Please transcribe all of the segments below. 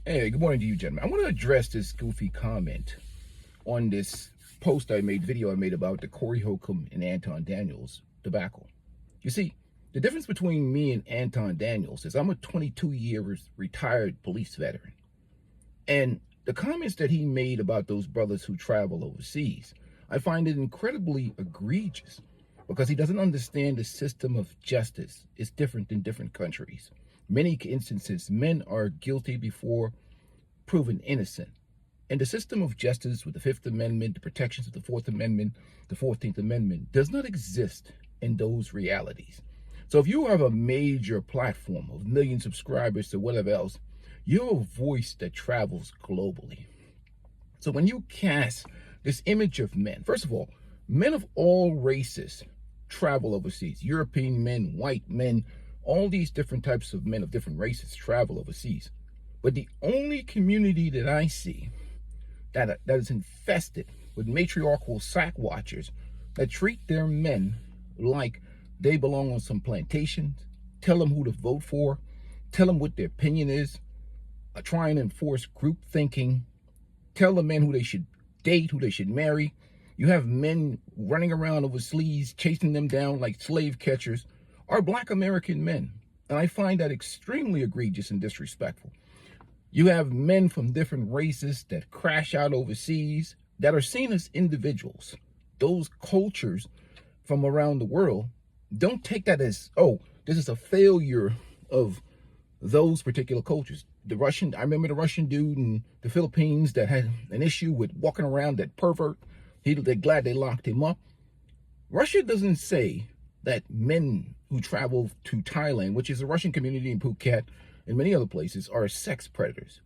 Hey, good morning to you, gentlemen. I want to address this goofy comment on this video I made about the Corey Holcomb and Anton Daniels debacle. You see, the difference between me and Anton Daniels is I'm a 22-year retired police veteran. And the comments that he made about those brothers who travel overseas, I find it incredibly egregious because he doesn't understand the system of justice. It's different in different countries. Many instances, men are guilty before proven innocent. And the system of justice with the Fifth Amendment, the protections of the Fourth Amendment, the 14th Amendment, does not exist in those realities. So if you have a major platform of million subscribers or whatever else, you're a voice that travels globally. So when you cast this image of men, first of all, men of all races travel overseas. European men, white men, all these different types of men of different races travel overseas. But the only community that I see that is infested with matriarchal sack watchers that treat their men like they belong on some plantations, tell them who to vote for, tell them what their opinion is, try and enforce group thinking, tell the men who they should date, who they should marry. You have men running around overseas, chasing them down like slave catchers, are Black American men. And I find that extremely egregious and disrespectful. You have men from different races that crash out overseas that are seen as individuals. Those cultures from around the world don't take that as, oh, this is a failure of those particular cultures. I remember the Russian dude in the Philippines that had an issue with walking around, that pervert. They're glad they locked him up. Russia doesn't say that men who travel to Thailand, which is a Russian community in Phuket and many other places, are sex predators.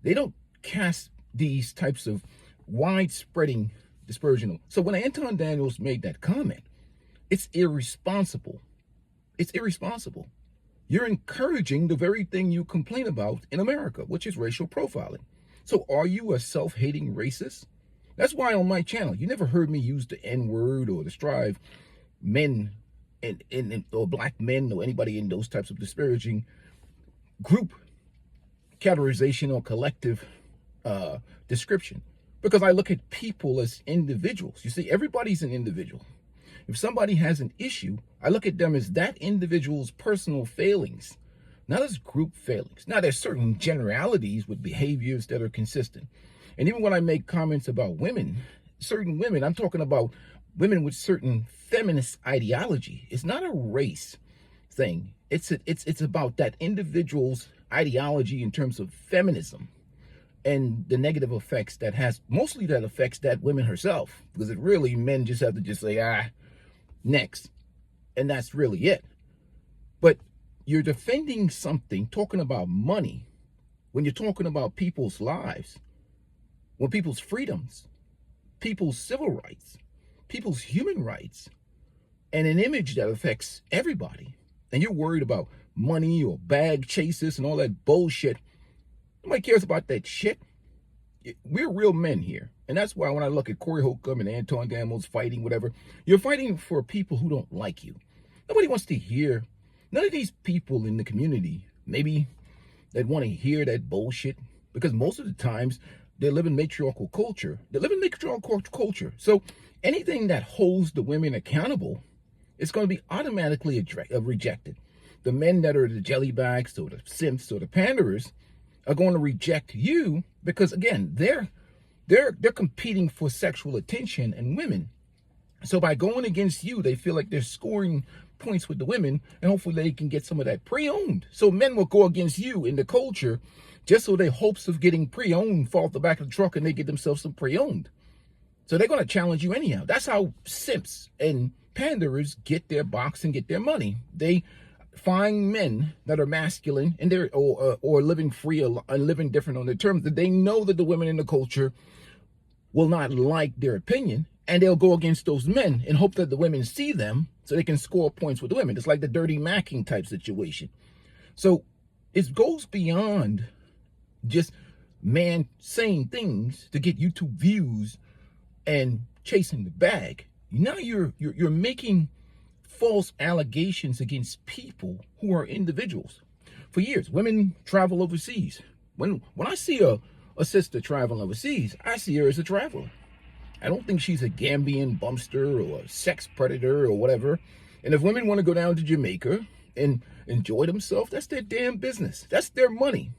They don't cast these types of wide-spreading dispersion. So when Anton Daniels made that comment, it's irresponsible. It's irresponsible. You're encouraging the very thing you complain about in America, which is racial profiling. So are you a self-hating racist? That's why on my channel, you never heard me use the N-word or describe men or Black men or anybody in those types of disparaging group categorization or collective description, because I look at people as individuals. You see, everybody's an individual. If somebody has an issue, I look at them as that individual's personal failings, not as group failings. Now, there's certain generalities with behaviors that are consistent. And even when I make comments about women, certain women, I'm talking about women with certain feminist ideology. It's not a race thing. It's about that individual's ideology in terms of feminism and the negative effects that has, mostly that affects that woman herself, because it really, men just have to just say, next. And that's really it. But you're defending something, talking about money, when you're talking about people's lives, when people's freedoms, people's civil rights, people's human rights, and an image that affects everybody. And you're worried about money or bag chases and all that bullshit. Nobody cares about that shit. We're real men here. And that's why when I look at Corey Holcomb and Anton Daniels fighting, whatever, you're fighting for people who don't like you. Nobody wants to hear, none of these people in the community, maybe, that want to hear that bullshit, because most of the times they live in matriarchal culture. They live in matriarchal culture. So anything that holds the women accountable is going to be automatically rejected. The men that are the jellybags or the simps or the panderers are going to reject you because, again, they're competing for sexual attention and women. So by going against you, they feel like they're scoring points with the women, and hopefully they can get some of that pre-owned. So men will go against you in the culture just so their hopes of getting pre-owned fall off the back of the truck and they get themselves some pre-owned. So they're going to challenge you anyhow. That's how simps and panderers get their box and get their money. They find men that are masculine and they're or living free or living different on their terms, that they know that the women in the culture will not like their opinion, and they'll go against those men and hope that the women see them so they can score points with the women. It's like the dirty macking type situation. So it goes beyond just man saying things to get YouTube views and chasing the bag. Now you're making false allegations against people who are individuals. For years, women travel overseas. When I see a sister traveling overseas, I see her as a traveler. I don't think she's a Gambian bumster or a sex predator or whatever. And if women want to go down to Jamaica and enjoy themselves, that's their damn business. That's their money.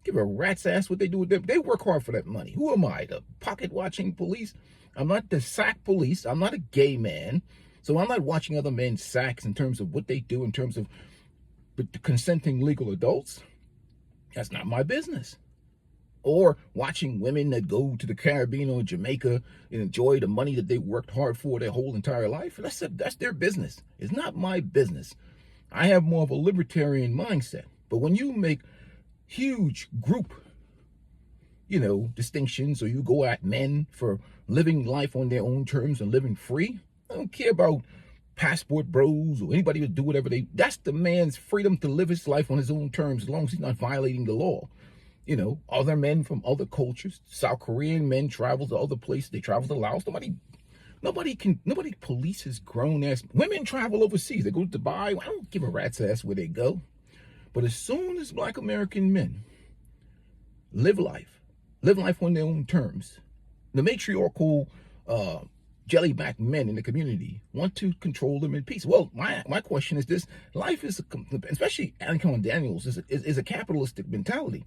Give a rat's ass what they do with them. They work hard for that money. Who am I, the pocket watching police? I'm not the sack police. I'm not a gay man. So I'm not watching other men's sacks in terms of what they do in terms of consenting legal adults. That's not my business. Or watching women that go to the Caribbean or Jamaica and enjoy the money that they worked hard for their whole entire life. That's their business. It's not my business. I have more of a libertarian mindset. But when you make huge group, distinctions, or you go at men for living life on their own terms and living free, I don't care about passport bros or anybody to do whatever that's the man's freedom to live his life on his own terms as long as he's not violating the law. Other men from other cultures, South Korean men travel to other places. They travel to Laos. Nobody polices grown ass. Women travel overseas. They go to Dubai. I don't give a rat's ass where they go. But as soon as Black American men live life on their own terms, the matriarchal jellyback men in the community want to control them in peace. Well, my question is this: life is, especially Anton Daniels, is a capitalistic mentality.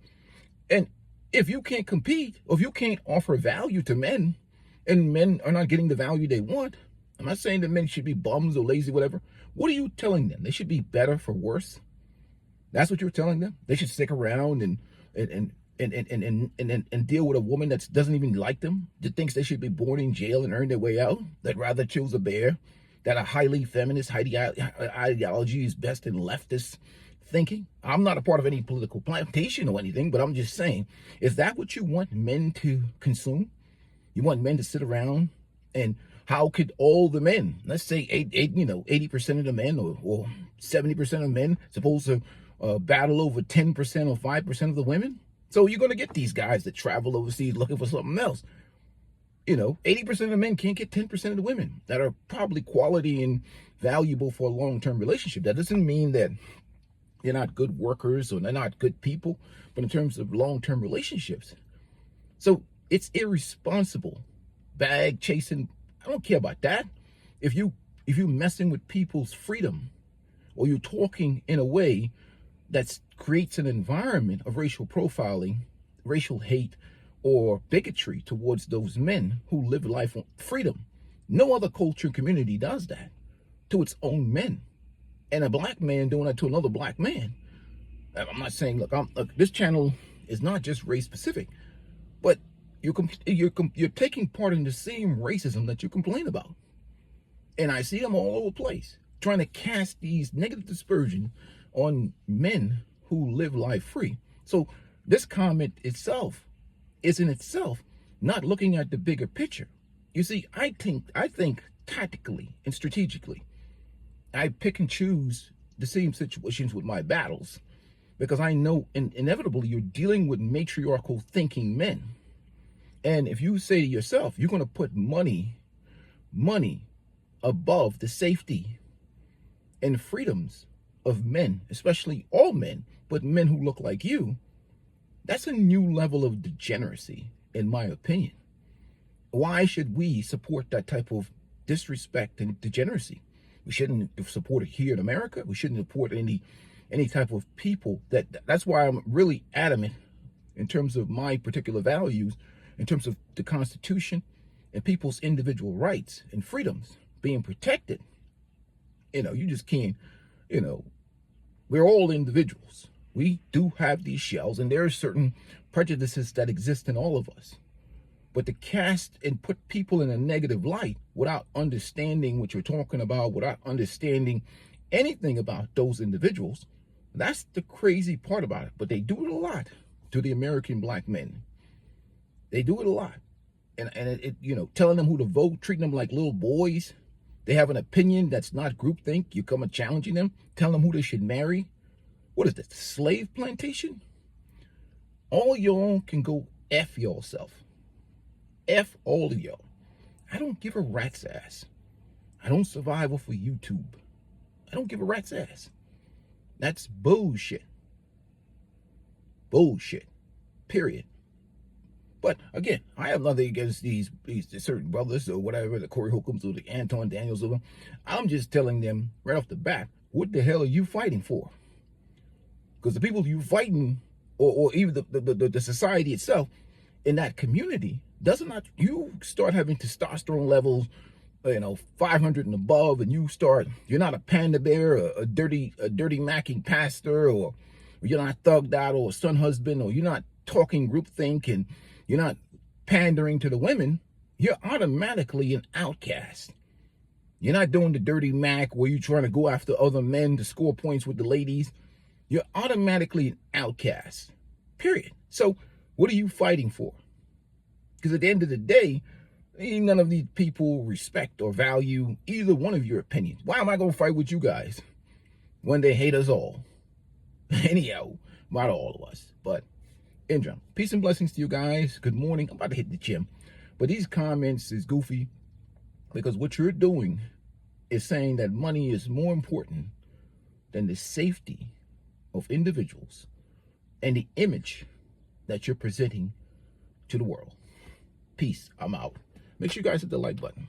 And if you can't compete, or if you can't offer value to men, and men are not getting the value they want, I'm not saying that men should be bums or lazy, whatever. What are you telling them? They should be better for worse? That's what you're telling them? They should stick around and deal with a woman that doesn't even like them, that thinks they should be born in jail and earn their way out, that rather choose a bear, that a highly feminist ideology is best in leftist thinking. I'm not a part of any political plantation or anything, but I'm just saying, is that what you want men to consume? You want men to sit around, and how could all the men, let's say 80% of the men or 70% of men, supposed to battle over 10% or 5% of the women? So you're going to get these guys that travel overseas looking for something else. 80% of the men can't get 10% of the women that are probably quality and valuable for a long-term relationship. That doesn't mean that they're not good workers or they're not good people, but in terms of long-term relationships. So it's irresponsible. Bag chasing, I don't care about that. If you're messing with people's freedom, or you're talking in a way that creates an environment of racial profiling, racial hate, or bigotry towards those men who live life on freedom. No other culture and community does that to its own men. And a black man doing that to another black man. I'm not saying, look, this channel is not just race specific, but you're taking part in the same racism that you complain about. And I see them all over the place, trying to cast these negative dispersion on men who live life free. So this comment itself is in itself not looking at the bigger picture. You see, I think tactically and strategically. I pick and choose the same situations with my battles, because I know inevitably you're dealing with matriarchal thinking men. And if you say to yourself, you're going to put money above the safety and freedoms of men, especially all men, but men who look like you, that's a new level of degeneracy, in my opinion. Why should we support that type of disrespect and degeneracy? We shouldn't support it here in America. We shouldn't support any type of people. That's why I'm really adamant in terms of my particular values, in terms of the Constitution and people's individual rights and freedoms being protected. You just can't, we're all individuals. We do have these shells, and there are certain prejudices that exist in all of us. But to cast and put people in a negative light without understanding what you're talking about, without understanding anything about those individuals, that's the crazy part about it. But they do it a lot to the American black men. They do it a lot. And telling them who to vote, treating them like little boys. They have an opinion that's not groupthink. You come and challenging them, telling them who they should marry. What is this, slave plantation? All y'all can go F yourself. F all of y'all. I don't give a rat's ass. I don't survive off of YouTube. I don't give a rat's ass. That's bullshit. Bullshit. period. But again, I have nothing against these certain brothers or whatever, the Corey Holcombs or the Anton Daniels of them. I'm just telling them right off the bat, what the hell are you fighting for? Because the people you fighting, or even the society itself in that community, you start having testosterone levels, 500 and above, and you're not a panda bear, a dirty macking pastor, or you're not thugged out or a son husband, or you're not talking groupthink, and you're not pandering to the women, you're automatically an outcast. You're not doing the dirty mac where you're trying to go after other men to score points with the ladies. You're automatically an outcast, period. So what are you fighting for? Because at the end of the day, none of these people respect or value either one of your opinions. Why am I going to fight with you guys when they hate us all? Anyhow, not all of us, but in general. Peace and blessings to you guys. Good morning. I'm about to hit the gym. But these comments is goofy because what you're doing is saying that money is more important than the safety of individuals and the image that you're presenting to the world. Peace. I'm out. Make sure you guys hit the like button.